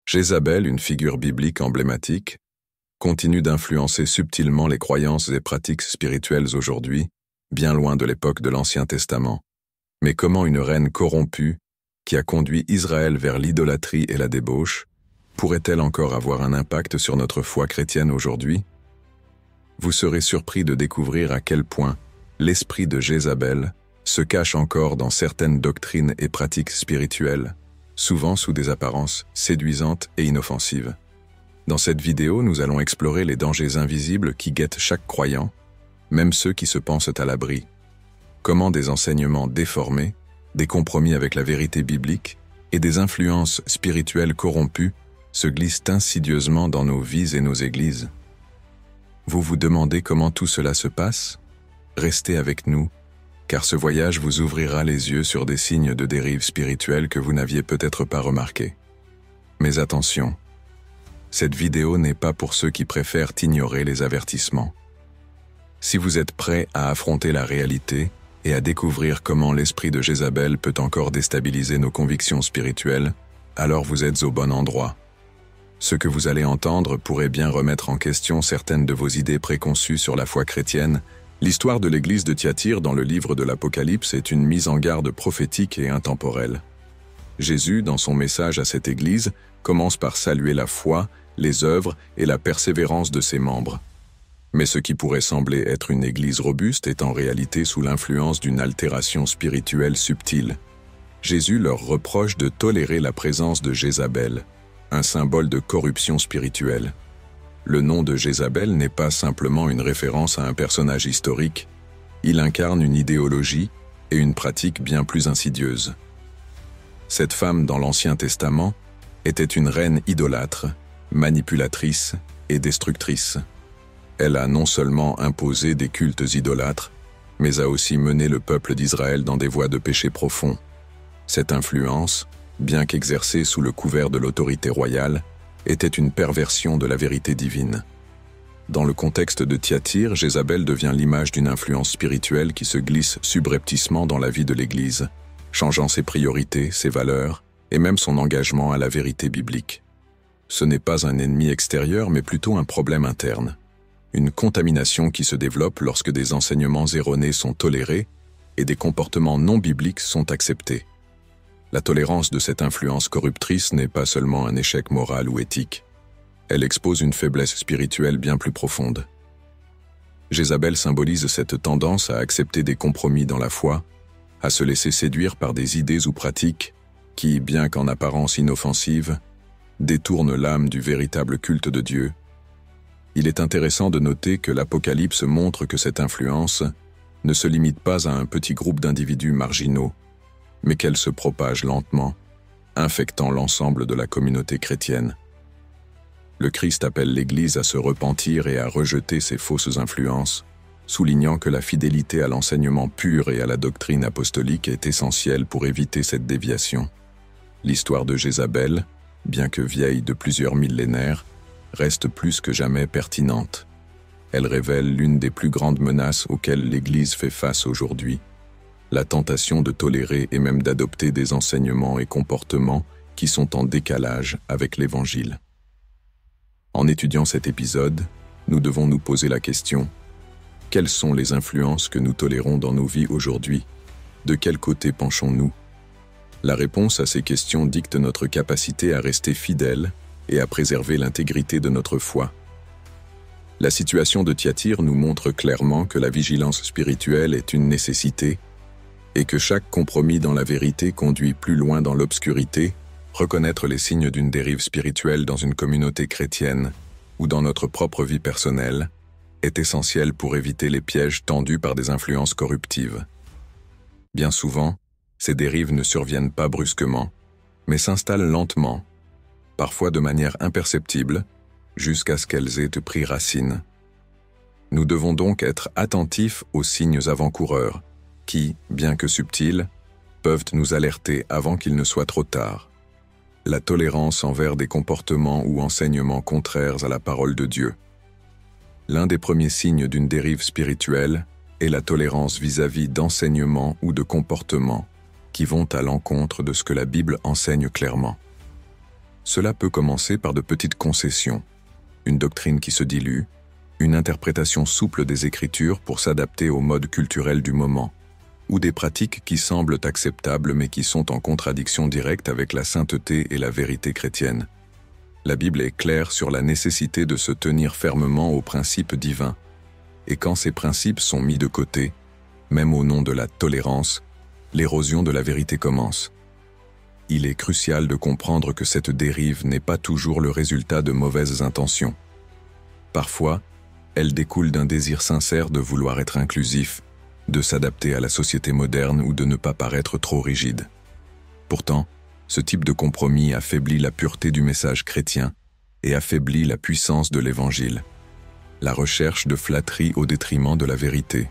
Jézabel, une figure biblique emblématique, continue d'influencer subtilement les croyances et pratiques spirituelles aujourd'hui, bien loin de l'époque de l'Ancien Testament. Mais comment une reine corrompue, qui a conduit Israël vers l'idolâtrie et la débauche, pourrait-elle encore avoir un impact sur notre foi chrétienne aujourd'hui? Vous serez surpris de découvrir à quel point l'esprit de Jézabel se cache encore dans certaines doctrines et pratiques spirituelles, souvent sous des apparences séduisantes et inoffensives. Dans cette vidéo, nous allons explorer les dangers invisibles qui guettent chaque croyant, même ceux qui se pensent à l'abri. Comment des enseignements déformés, des compromis avec la vérité biblique et des influences spirituelles corrompues se glissent insidieusement dans nos vies et nos églises. Vous vous demandez comment tout cela se passe? Restez avec nous, car ce voyage vous ouvrira les yeux sur des signes de dérive spirituelle que vous n'aviez peut-être pas remarqués. Mais attention, cette vidéo n'est pas pour ceux qui préfèrent ignorer les avertissements. Si vous êtes prêt à affronter la réalité et à découvrir comment l'esprit de Jézabel peut encore déstabiliser nos convictions spirituelles, alors vous êtes au bon endroit. Ce que vous allez entendre pourrait bien remettre en question certaines de vos idées préconçues sur la foi chrétienne. L'histoire de l'église de Thyatire dans le livre de l'Apocalypse est une mise en garde prophétique et intemporelle. Jésus, dans son message à cette église, commence par saluer la foi, les œuvres et la persévérance de ses membres. Mais ce qui pourrait sembler être une église robuste est en réalité sous l'influence d'une altération spirituelle subtile. Jésus leur reproche de tolérer la présence de Jézabel, un symbole de corruption spirituelle. Le nom de Jézabel n'est pas simplement une référence à un personnage historique, il incarne une idéologie et une pratique bien plus insidieuse. Cette femme dans l'Ancien Testament était une reine idolâtre, manipulatrice et destructrice. Elle a non seulement imposé des cultes idolâtres, mais a aussi mené le peuple d'Israël dans des voies de péché profond. Cette influence, bien qu'exercée sous le couvert de l'autorité royale, était une perversion de la vérité divine. Dans le contexte de Thyatire, Jézabel devient l'image d'une influence spirituelle qui se glisse subrepticement dans la vie de l'Église, changeant ses priorités, ses valeurs et même son engagement à la vérité biblique. Ce n'est pas un ennemi extérieur, mais plutôt un problème interne. Une contamination qui se développe lorsque des enseignements erronés sont tolérés et des comportements non bibliques sont acceptés. La tolérance de cette influence corruptrice n'est pas seulement un échec moral ou éthique. Elle expose une faiblesse spirituelle bien plus profonde. Jézabel symbolise cette tendance à accepter des compromis dans la foi, à se laisser séduire par des idées ou pratiques qui, bien qu'en apparence inoffensives, détournent l'âme du véritable culte de Dieu. Il est intéressant de noter que l'Apocalypse montre que cette influence ne se limite pas à un petit groupe d'individus marginaux, mais qu'elle se propage lentement, infectant l'ensemble de la communauté chrétienne. Le Christ appelle l'Église à se repentir et à rejeter ces fausses influences, soulignant que la fidélité à l'enseignement pur et à la doctrine apostolique est essentielle pour éviter cette déviation. L'histoire de Jézabel, bien que vieille de plusieurs millénaires, reste plus que jamais pertinente. Elle révèle l'une des plus grandes menaces auxquelles l'Église fait face aujourd'hui, la tentation de tolérer et même d'adopter des enseignements et comportements qui sont en décalage avec l'Évangile. En étudiant cet épisode, nous devons nous poser la question: quelles sont les influences que nous tolérons dans nos vies aujourd'hui? De quel côté penchons-nous? La réponse à ces questions dicte notre capacité à rester fidèles et à préserver l'intégrité de notre foi. La situation de Thyatire nous montre clairement que la vigilance spirituelle est une nécessité et que chaque compromis dans la vérité conduit plus loin dans l'obscurité. Reconnaître les signes d'une dérive spirituelle dans une communauté chrétienne ou dans notre propre vie personnelle est essentiel pour éviter les pièges tendus par des influences corruptives. Bien souvent, ces dérives ne surviennent pas brusquement, mais s'installent lentement, parfois de manière imperceptible, jusqu'à ce qu'elles aient pris racine. Nous devons donc être attentifs aux signes avant-coureurs, qui, bien que subtils, peuvent nous alerter avant qu'il ne soit trop tard. La tolérance envers des comportements ou enseignements contraires à la parole de Dieu. L'un des premiers signes d'une dérive spirituelle est la tolérance vis-à-vis d'enseignements ou de comportements qui vont à l'encontre de ce que la Bible enseigne clairement. Cela peut commencer par de petites concessions, une doctrine qui se dilue, une interprétation souple des Écritures pour s'adapter au mode culturel du moment, ou des pratiques qui semblent acceptables mais qui sont en contradiction directe avec la sainteté et la vérité chrétienne. La Bible est claire sur la nécessité de se tenir fermement aux principes divins, et quand ces principes sont mis de côté, même au nom de la tolérance, l'érosion de la vérité commence. Il est crucial de comprendre que cette dérive n'est pas toujours le résultat de mauvaises intentions. Parfois, elle découle d'un désir sincère de vouloir être inclusif, de s'adapter à la société moderne ou de ne pas paraître trop rigide. Pourtant, ce type de compromis affaiblit la pureté du message chrétien et affaiblit la puissance de l'Évangile. La recherche de flatterie au détriment de la vérité.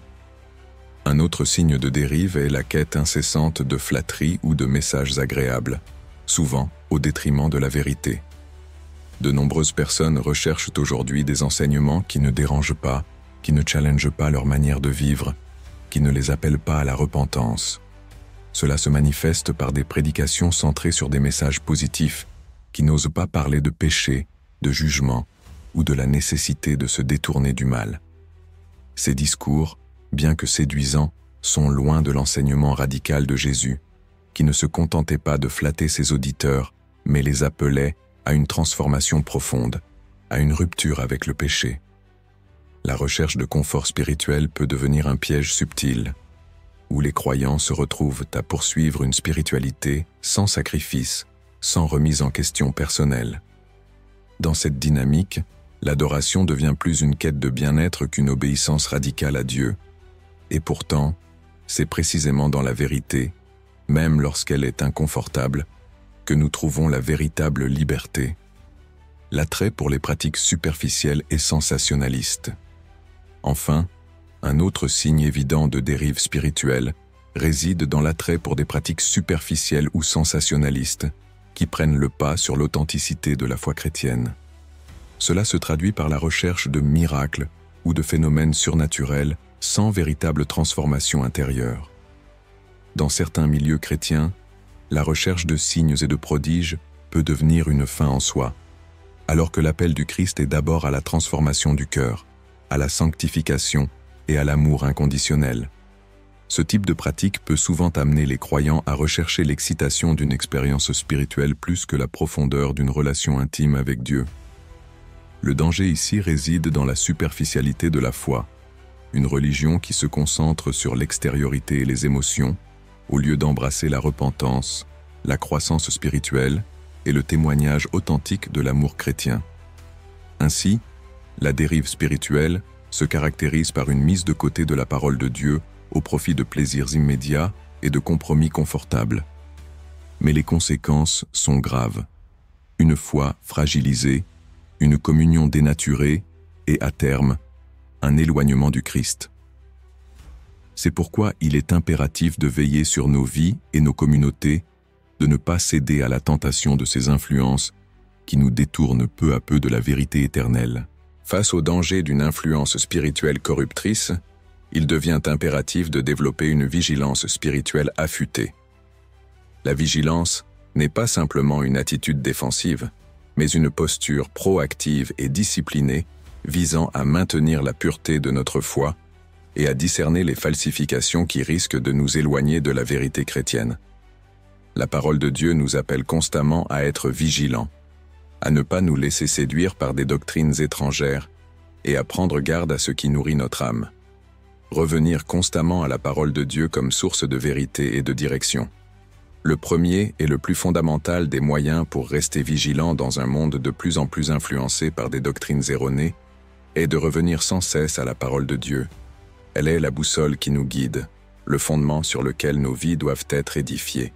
Un autre signe de dérive est la quête incessante de flatterie ou de messages agréables, souvent au détriment de la vérité. De nombreuses personnes recherchent aujourd'hui des enseignements qui ne dérangent pas, qui ne challengent pas leur manière de vivre, qui ne les appellent pas à la repentance. Cela se manifeste par des prédications centrées sur des messages positifs, qui n'osent pas parler de péché, de jugement ou de la nécessité de se détourner du mal. Ces discours, bien que séduisants, sont loin de l'enseignement radical de Jésus, qui ne se contentait pas de flatter ses auditeurs, mais les appelait à une transformation profonde, à une rupture avec le péché. La recherche de confort spirituel peut devenir un piège subtil, où les croyants se retrouvent à poursuivre une spiritualité sans sacrifice, sans remise en question personnelle. Dans cette dynamique, l'adoration devient plus une quête de bien-être qu'une obéissance radicale à Dieu. Et pourtant, c'est précisément dans la vérité, même lorsqu'elle est inconfortable, que nous trouvons la véritable liberté. L'attrait pour les pratiques superficielles et sensationnalistes. Enfin, un autre signe évident de dérive spirituelle réside dans l'attrait pour des pratiques superficielles ou sensationnalistes qui prennent le pas sur l'authenticité de la foi chrétienne. Cela se traduit par la recherche de miracles ou de phénomènes surnaturels sans véritable transformation intérieure. Dans certains milieux chrétiens, la recherche de signes et de prodiges peut devenir une fin en soi, alors que l'appel du Christ est d'abord à la transformation du cœur, à la sanctification et à l'amour inconditionnel. Ce type de pratique peut souvent amener les croyants à rechercher l'excitation d'une expérience spirituelle plus que la profondeur d'une relation intime avec Dieu. Le danger ici réside dans la superficialité de la foi, une religion qui se concentre sur l'extériorité et les émotions, au lieu d'embrasser la repentance, la croissance spirituelle et le témoignage authentique de l'amour chrétien. Ainsi, la dérive spirituelle se caractérise par une mise de côté de la parole de Dieu au profit de plaisirs immédiats et de compromis confortables. Mais les conséquences sont graves. Une foi fragilisée, une communion dénaturée et, à terme, un éloignement du Christ. C'est pourquoi il est impératif de veiller sur nos vies et nos communautés, de ne pas céder à la tentation de ces influences qui nous détournent peu à peu de la vérité éternelle. Face au danger d'une influence spirituelle corruptrice, il devient impératif de développer une vigilance spirituelle affûtée. La vigilance n'est pas simplement une attitude défensive, mais une posture proactive et disciplinée visant à maintenir la pureté de notre foi et à discerner les falsifications qui risquent de nous éloigner de la vérité chrétienne. La parole de Dieu nous appelle constamment à être vigilants, à ne pas nous laisser séduire par des doctrines étrangères et à prendre garde à ce qui nourrit notre âme. Revenir constamment à la parole de Dieu comme source de vérité et de direction. Le premier et le plus fondamental des moyens pour rester vigilant dans un monde de plus en plus influencé par des doctrines erronées est de revenir sans cesse à la parole de Dieu. Elle est la boussole qui nous guide, le fondement sur lequel nos vies doivent être édifiées.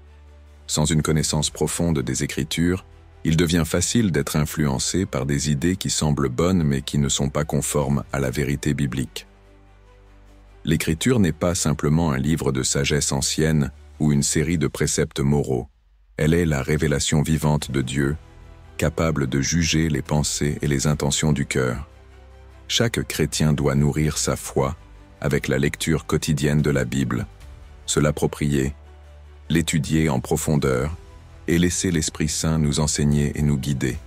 Sans une connaissance profonde des Écritures, il devient facile d'être influencé par des idées qui semblent bonnes mais qui ne sont pas conformes à la vérité biblique. L'Écriture n'est pas simplement un livre de sagesse ancienne ou une série de préceptes moraux. Elle est la révélation vivante de Dieu, capable de juger les pensées et les intentions du cœur. Chaque chrétien doit nourrir sa foi avec la lecture quotidienne de la Bible, se l'approprier, l'étudier en profondeur et laisser l'Esprit Saint nous enseigner et nous guider.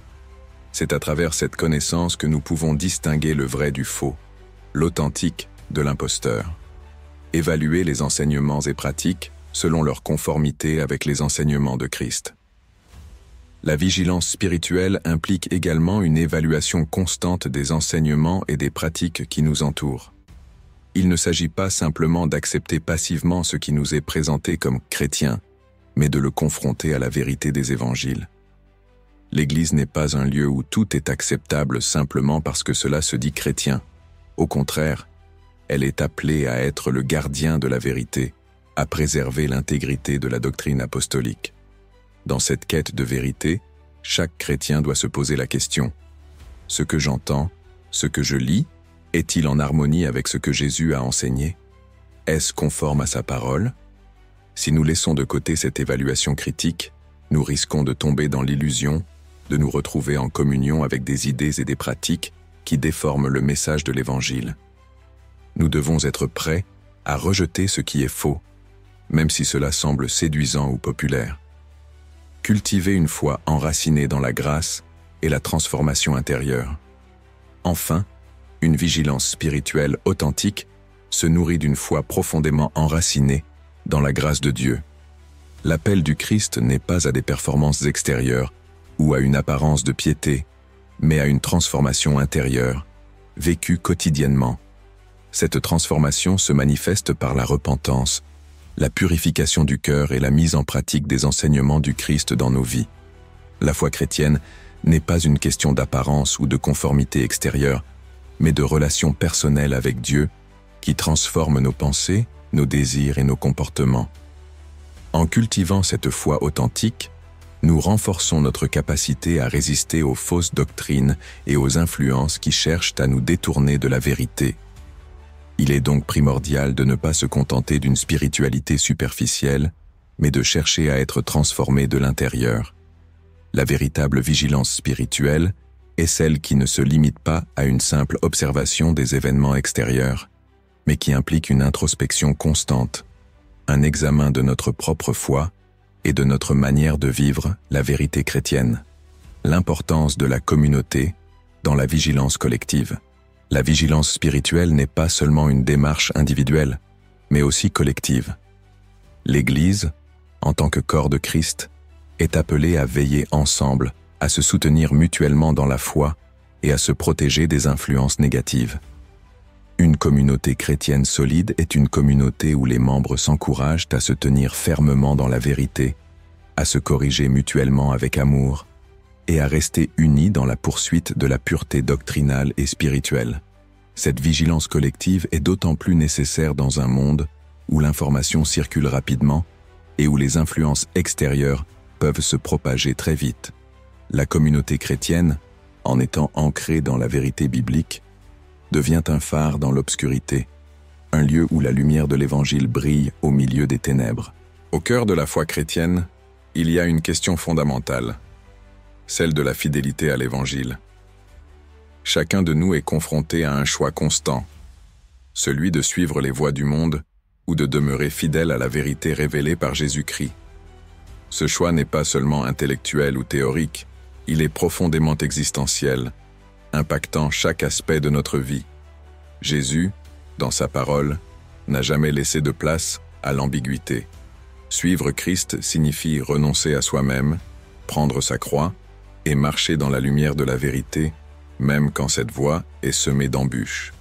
C'est à travers cette connaissance que nous pouvons distinguer le vrai du faux, l'authentique de l'imposteur. Évaluer les enseignements et pratiques selon leur conformité avec les enseignements de Christ. La vigilance spirituelle implique également une évaluation constante des enseignements et des pratiques qui nous entourent. Il ne s'agit pas simplement d'accepter passivement ce qui nous est présenté comme chrétien, mais de le confronter à la vérité des évangiles. L'Église n'est pas un lieu où tout est acceptable simplement parce que cela se dit chrétien. Au contraire, elle est appelée à être le gardien de la vérité, à préserver l'intégrité de la doctrine apostolique. Dans cette quête de vérité, chaque chrétien doit se poser la question : ce que j'entends, ce que je lis, est-il en harmonie avec ce que Jésus a enseigné? Est-ce conforme à sa parole? Si nous laissons de côté cette évaluation critique, nous risquons de tomber dans l'illusion de nous retrouver en communion avec des idées et des pratiques qui déforment le message de l'Évangile. Nous devons être prêts à rejeter ce qui est faux, même si cela semble séduisant ou populaire. Cultiver une foi enracinée dans la grâce et la transformation intérieure. Enfin, une vigilance spirituelle authentique se nourrit d'une foi profondément enracinée dans la grâce de Dieu. L'appel du Christ n'est pas à des performances extérieures ou à une apparence de piété, mais à une transformation intérieure, vécue quotidiennement. Cette transformation se manifeste par la repentance, la purification du cœur et la mise en pratique des enseignements du Christ dans nos vies. La foi chrétienne n'est pas une question d'apparence ou de conformité extérieure, mais de relation personnelle avec Dieu qui transforme nos pensées, nos désirs et nos comportements. En cultivant cette foi authentique, nous renforçons notre capacité à résister aux fausses doctrines et aux influences qui cherchent à nous détourner de la vérité. Il est donc primordial de ne pas se contenter d'une spiritualité superficielle, mais de chercher à être transformé de l'intérieur. La véritable vigilance spirituelle est celle qui ne se limite pas à une simple observation des événements extérieurs, mais qui implique une introspection constante, un examen de notre propre foi et de notre manière de vivre la vérité chrétienne. L'importance de la communauté dans la vigilance collective. La vigilance spirituelle n'est pas seulement une démarche individuelle, mais aussi collective. L'Église, en tant que corps de Christ, est appelée à veiller ensemble, à se soutenir mutuellement dans la foi et à se protéger des influences négatives. Une communauté chrétienne solide est une communauté où les membres s'encouragent à se tenir fermement dans la vérité, à se corriger mutuellement avec amour et à rester unis dans la poursuite de la pureté doctrinale et spirituelle. Cette vigilance collective est d'autant plus nécessaire dans un monde où l'information circule rapidement et où les influences extérieures peuvent se propager très vite. La communauté chrétienne, en étant ancrée dans la vérité biblique, devient un phare dans l'obscurité, un lieu où la lumière de l'Évangile brille au milieu des ténèbres. Au cœur de la foi chrétienne, il y a une question fondamentale, celle de la fidélité à l'Évangile. Chacun de nous est confronté à un choix constant, celui de suivre les voies du monde ou de demeurer fidèle à la vérité révélée par Jésus-Christ. Ce choix n'est pas seulement intellectuel ou théorique, il est profondément existentiel, impactant chaque aspect de notre vie. Jésus, dans sa parole, n'a jamais laissé de place à l'ambiguïté. Suivre Christ signifie renoncer à soi-même, prendre sa croix et marcher dans la lumière de la vérité, même quand cette voie est semée d'embûches.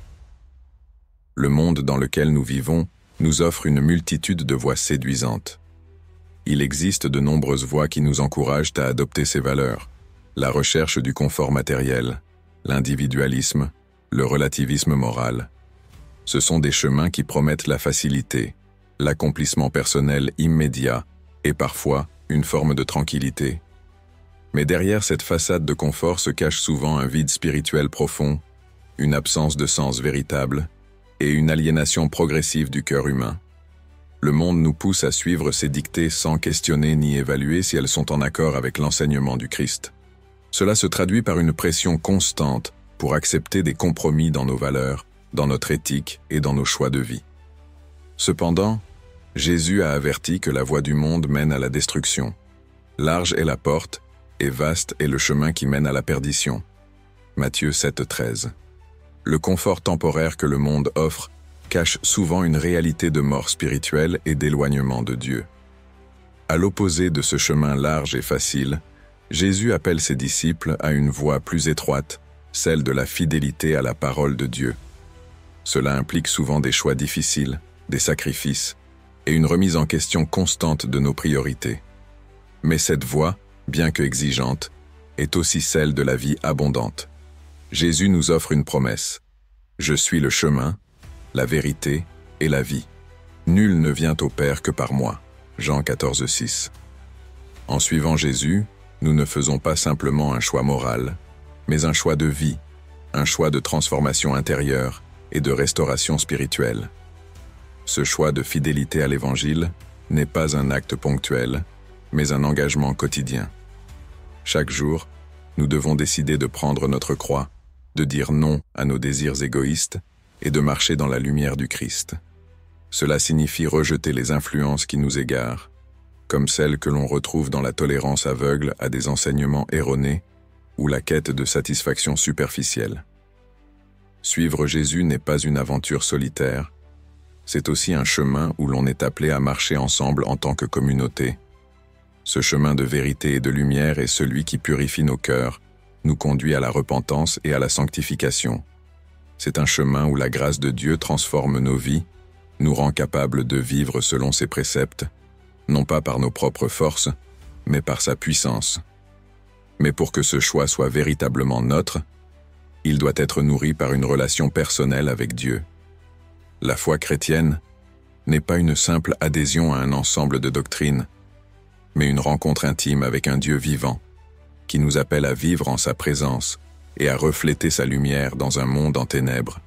Le monde dans lequel nous vivons nous offre une multitude de voies séduisantes. Il existe de nombreuses voies qui nous encouragent à adopter ces valeurs. La recherche du confort matériel, l'individualisme, le relativisme moral. Ce sont des chemins qui promettent la facilité, l'accomplissement personnel immédiat et parfois une forme de tranquillité. Mais derrière cette façade de confort se cache souvent un vide spirituel profond, une absence de sens véritable et une aliénation progressive du cœur humain. Le monde nous pousse à suivre ces dictées sans questionner ni évaluer si elles sont en accord avec l'enseignement du Christ. Cela se traduit par une pression constante pour accepter des compromis dans nos valeurs, dans notre éthique et dans nos choix de vie. Cependant, Jésus a averti que la voie du monde mène à la destruction. Large est la porte, et vaste est le chemin qui mène à la perdition. Matthieu 7,13. Le confort temporaire que le monde offre cache souvent une réalité de mort spirituelle et d'éloignement de Dieu. À l'opposé de ce chemin large et facile, Jésus appelle ses disciples à une voie plus étroite, celle de la fidélité à la parole de Dieu. Cela implique souvent des choix difficiles, des sacrifices et une remise en question constante de nos priorités. Mais cette voie, bien que exigeante, est aussi celle de la vie abondante. Jésus nous offre une promesse. « Je suis le chemin, la vérité et la vie. Nul ne vient au Père que par moi. » Jean 14,6. En suivant Jésus, nous ne faisons pas simplement un choix moral, mais un choix de vie, un choix de transformation intérieure et de restauration spirituelle. Ce choix de fidélité à l'Évangile n'est pas un acte ponctuel, mais un engagement quotidien. Chaque jour, nous devons décider de prendre notre croix, de dire non à nos désirs égoïstes et de marcher dans la lumière du Christ. Cela signifie rejeter les influences qui nous égarent, comme celles que l'on retrouve dans la tolérance aveugle à des enseignements erronés ou la quête de satisfaction superficielle. Suivre Jésus n'est pas une aventure solitaire, c'est aussi un chemin où l'on est appelé à marcher ensemble en tant que communauté. Ce chemin de vérité et de lumière est celui qui purifie nos cœurs, nous conduit à la repentance et à la sanctification. C'est un chemin où la grâce de Dieu transforme nos vies, nous rend capables de vivre selon ses préceptes, non pas par nos propres forces, mais par sa puissance. Mais pour que ce choix soit véritablement nôtre, il doit être nourri par une relation personnelle avec Dieu. La foi chrétienne n'est pas une simple adhésion à un ensemble de doctrines, mais une rencontre intime avec un Dieu vivant, qui nous appelle à vivre en sa présence et à refléter sa lumière dans un monde en ténèbres.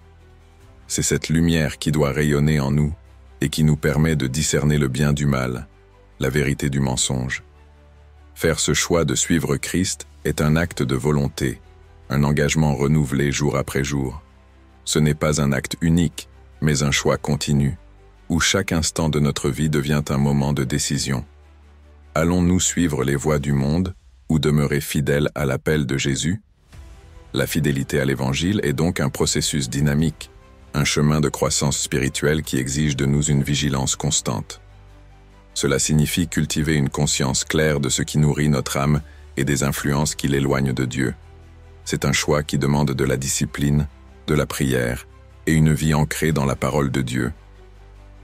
C'est cette lumière qui doit rayonner en nous et qui nous permet de discerner le bien du mal, la vérité du mensonge. Faire ce choix de suivre Christ est un acte de volonté, un engagement renouvelé jour après jour. Ce n'est pas un acte unique, mais un choix continu, où chaque instant de notre vie devient un moment de décision. Allons-nous suivre les voies du monde ou demeurer fidèles à l'appel de Jésus? La fidélité à l'Évangile est donc un processus dynamique, un chemin de croissance spirituelle qui exige de nous une vigilance constante. Cela signifie cultiver une conscience claire de ce qui nourrit notre âme et des influences qui l'éloignent de Dieu. C'est un choix qui demande de la discipline, de la prière et une vie ancrée dans la parole de Dieu.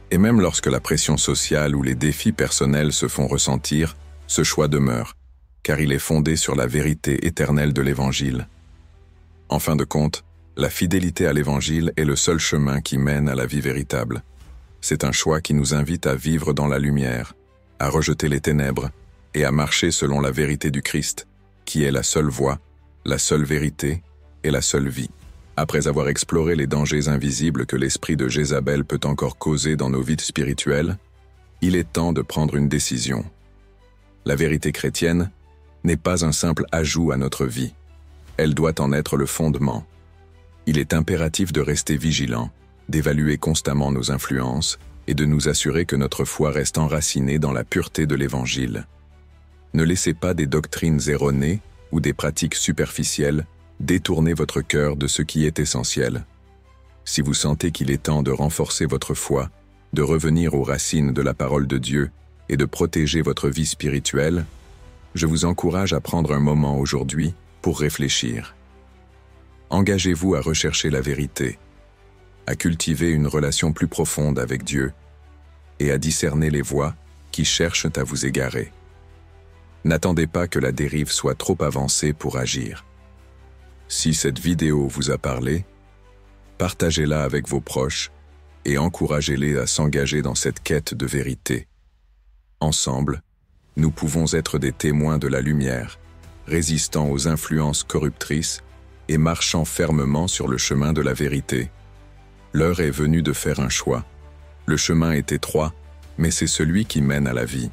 Et même lorsque la pression sociale ou les défis personnels se font ressentir, ce choix demeure, car il est fondé sur la vérité éternelle de l'Évangile. En fin de compte, la fidélité à l'Évangile est le seul chemin qui mène à la vie véritable. C'est un choix qui nous invite à vivre dans la lumière, à rejeter les ténèbres et à marcher selon la vérité du Christ, qui est la seule voie, la seule vérité et la seule vie. Après avoir exploré les dangers invisibles que l'esprit de Jézabel peut encore causer dans nos vies spirituelles, il est temps de prendre une décision. La vérité chrétienne n'est pas un simple ajout à notre vie. Elle doit en être le fondement. Il est impératif de rester vigilant, d'évaluer constamment nos influences et de nous assurer que notre foi reste enracinée dans la pureté de l'Évangile. Ne laissez pas des doctrines erronées ou des pratiques superficielles détourner votre cœur de ce qui est essentiel. Si vous sentez qu'il est temps de renforcer votre foi, de revenir aux racines de la parole de Dieu et de protéger votre vie spirituelle, je vous encourage à prendre un moment aujourd'hui pour réfléchir. Engagez-vous à rechercher la vérité, à cultiver une relation plus profonde avec Dieu et à discerner les voies qui cherchent à vous égarer. N'attendez pas que la dérive soit trop avancée pour agir. Si cette vidéo vous a parlé, partagez-la avec vos proches et encouragez-les à s'engager dans cette quête de vérité. Ensemble, nous pouvons être des témoins de la lumière, résistant aux influences corruptrices et marchant fermement sur le chemin de la vérité. L'heure est venue de faire un choix. Le chemin est étroit, mais c'est celui qui mène à la vie.